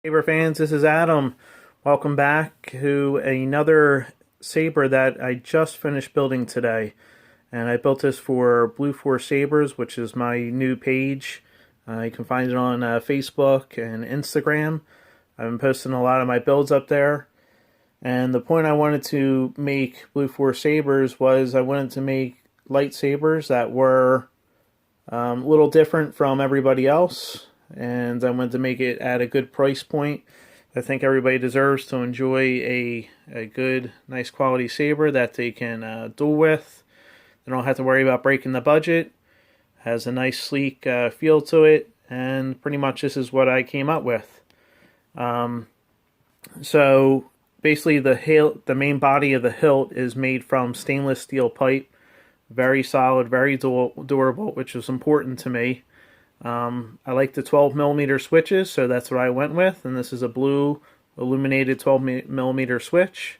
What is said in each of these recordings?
Saber fans, this is Adam. Welcome back to another saber that I just finished building today. And I built this for Blue Force Sabers, which is my new page. You can find it on Facebook and Instagram. I've been posting a lot of my builds up there. And the point I wanted to make Blue Force Sabers was I wanted to make lightsabers that were a little different from everybody else, and I wanted to make it at a good price point. I think everybody deserves to enjoy a good, nice quality saber that they can duel with. They don't have to worry about breaking the budget. Has a nice, sleek feel to it, and pretty much this is what I came up with. So basically, the main body of the hilt is made from stainless steel pipe. Very solid, very durable, which is important to me. I like the 12mm switches, so that's what I went with. And this is a blue illuminated 12mm switch.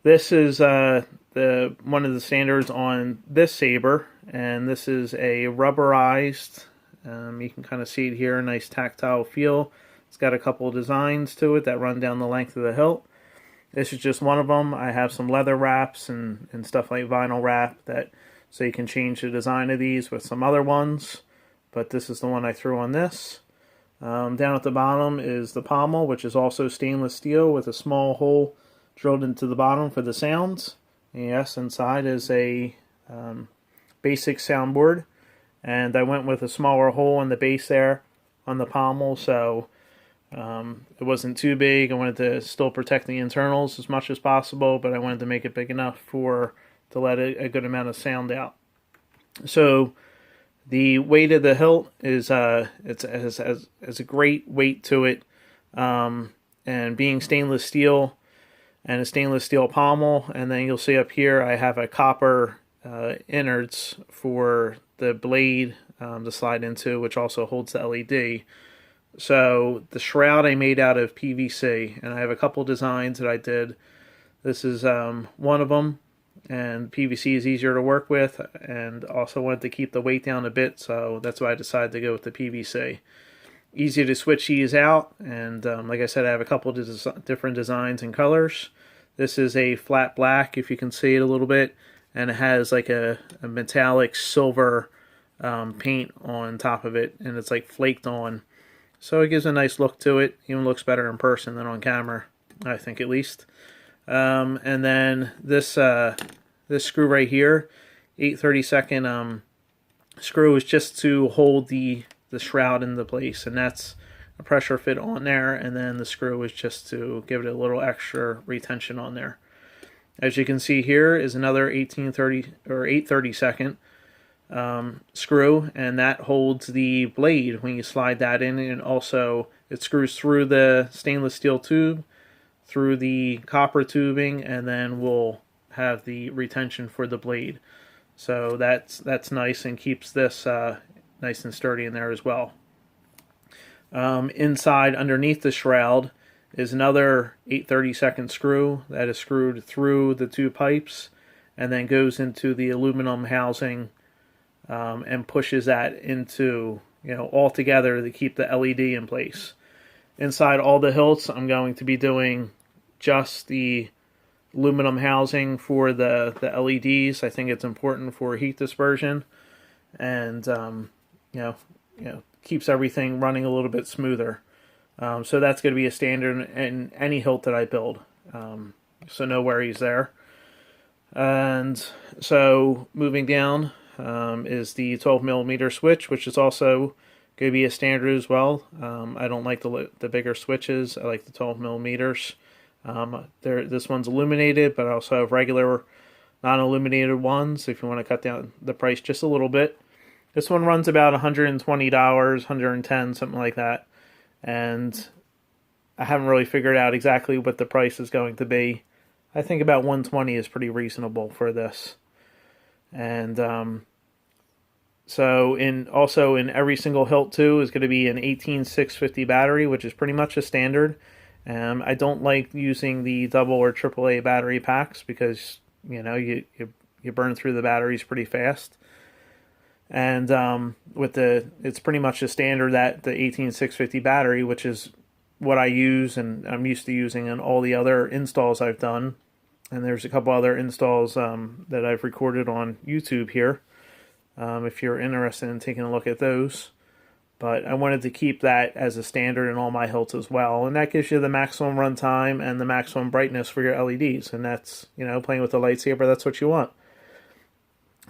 This is one of the standards on this saber, and this is a rubberized. You can kind of see it here, nice tactile feel. It's got a couple of designs to it that run down the length of the hilt. This is just one of them. I have some leather wraps and stuff like vinyl wrap so you can change the design of these with some other ones. But this is the one I threw on this. Down at the bottom is the pommel, which is also stainless steel with a small hole drilled into the bottom for the sounds. And yes, inside is a basic soundboard. And I went with a smaller hole in the base there on the pommel, so it wasn't too big. I wanted to still protect the internals as much as possible, but I wanted to make it big enough to let a good amount of sound out. So the weight of the hilt is it has a great weight to it, and being stainless steel and a stainless steel pommel, and then you'll see up here I have a copper innards for the blade to slide into, which also holds the LED. So the shroud I made out of PVC, and I have a couple designs that I did. This is one of them, and PVC is easier to work with, and also wanted to keep the weight down a bit, so that's why I decided to go with the PVC. Easy to switch these out, and like I said, I have a couple of different designs and colors. This is a flat black, if you can see it a little bit, and it has like a metallic silver paint on top of it, and it's like flaked on. So it gives a nice look to it. Even looks better in person than on camera, I think, at least. And then this screw right here, 8/32 screw, is just to hold the shroud into place, and that's a pressure fit on there. And then the screw is just to give it a little extra retention on there. As you can see here is another 8/32 screw, and that holds the blade when you slide that in, and also it screws through the stainless steel tube, through the copper tubing, and then we'll have the retention for the blade. So that's nice and keeps this nice and sturdy in there as well. Inside, underneath the shroud, is another 8/32 screw that is screwed through the two pipes and then goes into the aluminum housing and pushes that into, all together to keep the LED in place. Inside all the hilts, I'm going to be doing just the aluminum housing for the LEDs. I think it's important for heat dispersion, and keeps everything running a little bit smoother. So that's going to be a standard in any hilt that I build. So no worries there. And so moving down is the 12mm switch, which is also going to be a standard as well. I don't like the bigger switches. I like the 12mm. This one's illuminated, but I also have regular non-illuminated ones if you want to cut down the price just a little bit. This one runs about $120, $110, something like that. And I haven't really figured out exactly what the price is going to be. I think about $120 is pretty reasonable for this. And so in every single hilt too is going to be an 18650 battery, which is pretty much a standard. I don't like using the double or AAA battery packs because you burn through the batteries pretty fast. And it's pretty much a standard that the 18650 battery, which is what I use and I'm used to using in all the other installs I've done. And there's a couple other installs that I've recorded on YouTube here, if you're interested in taking a look at those. But I wanted to keep that as a standard in all my hilts as well. And that gives you the maximum runtime and the maximum brightness for your LEDs. And that's, you know, playing with the lightsaber, that's what you want.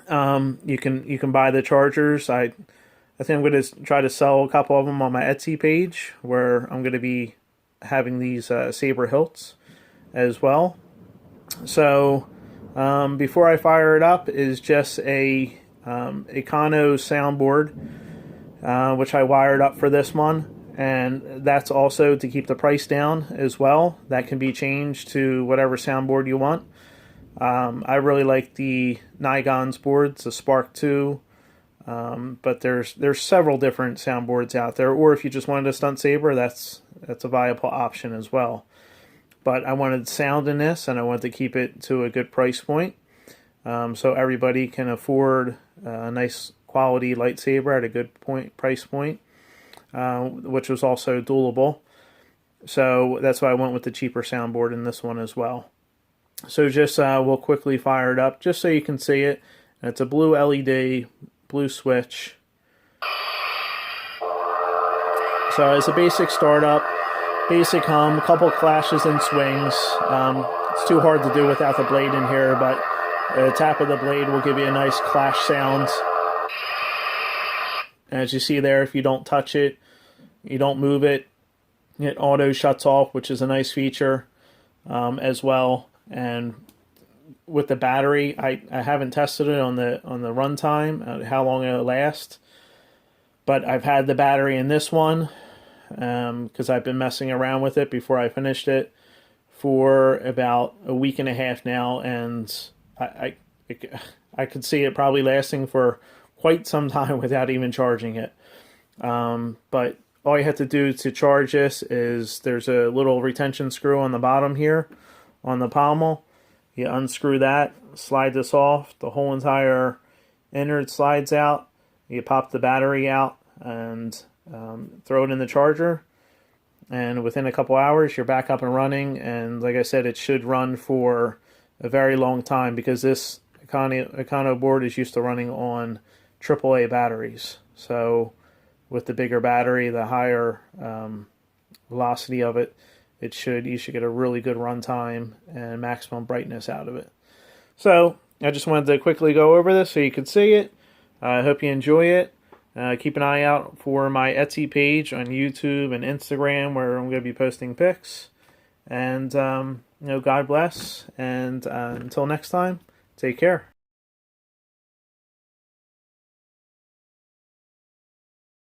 You can buy the chargers. I think I'm going to try to sell a couple of them on my Etsy page, where I'm going to be having these saber hilts as well. So before I fire it up is just a Econo soundboard, which I wired up for this one, and that's also to keep the price down as well. That can be changed to whatever soundboard you want. I really like the Nigon's boards, the Spark 2, but there's several different soundboards out there. Or if you just wanted a stunt saber, that's a viable option as well. But I wanted sound in this, and I wanted to keep it to a good price point, so everybody can afford a nice quality lightsaber at a good price point, which was also duelable. So that's why I went with the cheaper soundboard in this one as well. So just we'll quickly fire it up just so you can see it. It's a blue LED, blue switch. So as a basic startup, basic hum, a couple clashes and swings. It's too hard to do without the blade in here, but the tap of the blade will give you a nice clash sound. As you see there, if you don't touch it, you don't move it, it auto shuts off, which is a nice feature as well. And with the battery, I haven't tested it on the runtime, how long it'll last. But I've had the battery in this one because I've been messing around with it before I finished it for about a week and a half now, and I could see it probably lasting for quite some time without even charging it. But all you have to do to charge this is there's a little retention screw on the bottom here on the pommel. You unscrew that, slide this off, the whole entire innard slides out. You pop the battery out and throw it in the charger, and within a couple hours you're back up and running. And like I said, it should run for a very long time because this Econo board is used to running on AAA batteries. So with the bigger battery, the higher velocity of it, you should get a really good runtime and maximum brightness out of it. So I just wanted to quickly go over this so you could see it. I hope you enjoy it. Keep an eye out for my Etsy page on YouTube and Instagram, where I'm going to be posting pics. And God bless. And until next time, take care.